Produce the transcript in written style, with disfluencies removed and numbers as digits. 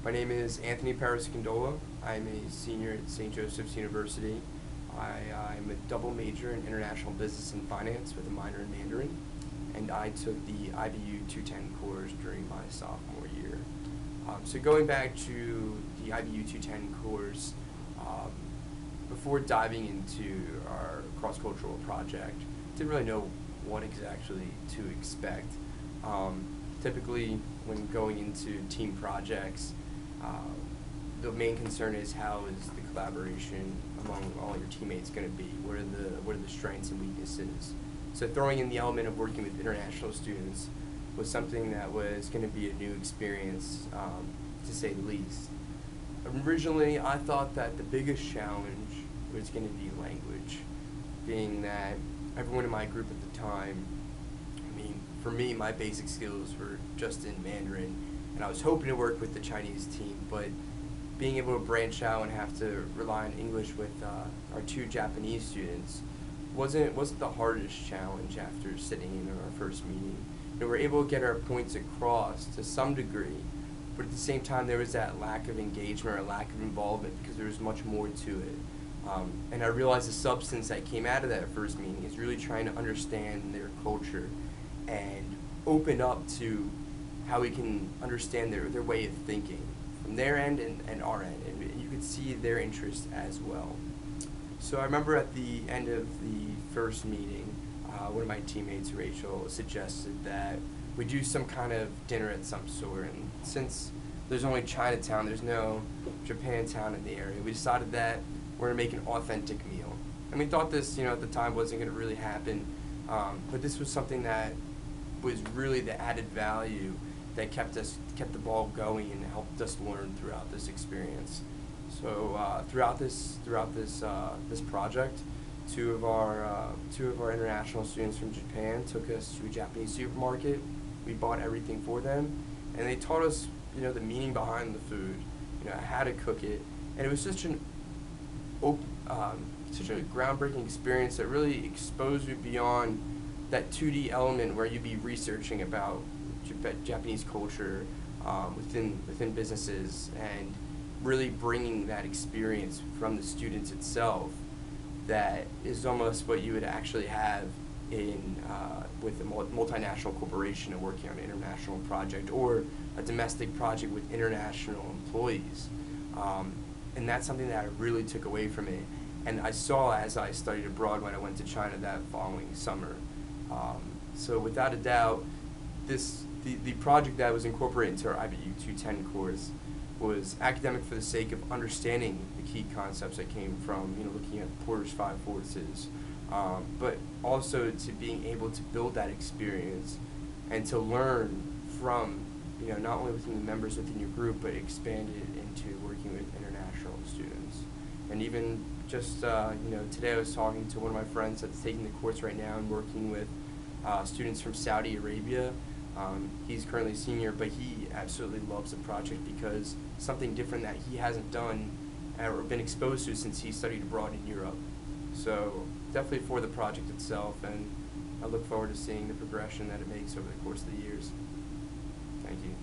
My name is Anthony Parascandola. I'm a senior at St. Joseph's University. I'm a double major in international business and finance with a minor in Mandarin, and I took the IBU 210 course during my sophomore year. So going back to the IBU 210 course, before diving into our cross-cultural project, didn't really know what exactly to expect. Typically, when going into team projects, the main concern is how is the collaboration among all your teammates going to be? What are the strengths and weaknesses? So throwing in the element of working with international students was something that was going to be a new experience, to say the least. Originally, I thought that the biggest challenge was going to be language, being that everyone in my group at the time, for me, my basic skills were just in Mandarin, and I was hoping to work with the Chinese team, but being able to branch out and have to rely on English with our two Japanese students wasn't the hardest challenge after sitting in our first meeting. We were able to get our points across to some degree, but at the same time there was that lack of engagement or lack of involvement because there was much more to it. And I realized the substance that came out of that first meeting is really trying to understand their culture and open up to how we can understand their way of thinking from their end and our end, and you could see their interest as well. So I remember at the end of the first meeting, one of my teammates, Rachel, suggested that we do some kind of dinner at some sort, and since there's only Chinatown, there's no Japantown in the area, we decided that we're going to make an authentic meal. And we thought this, at the time wasn't going to really happen, but this was something that was really the added value that kept the ball going and helped us learn throughout this experience. So throughout this project, two of our international students from Japan took us to a Japanese supermarket. We bought everything for them, and they taught us the meaning behind the food, how to cook it, and it was such a groundbreaking experience that really exposed me beyond that 2D element where you'd be researching about Japanese culture within businesses and really bringing that experience from the students itself that is almost what you would actually have in with a multinational corporation and working on an international project or a domestic project with international employees. And that's something that I really took away from it. And I saw as I studied abroad when I went to China that following summer. So without a doubt, the project that was incorporated into our IBU 210 course was academic for the sake of understanding the key concepts that came from looking at Porter's Five Forces, but also to being able to build that experience and to learn from not only within the members within your group, but expand it into working with international students. And even just today I was talking to one of my friends that's taking the course right now and working with students from Saudi Arabia. He's currently a senior, but he absolutely loves the project because something different that he hasn't done or been exposed to since he studied abroad in Europe. So definitely for the project itself, and I look forward to seeing the progression that it makes over the course of the years. Thank you.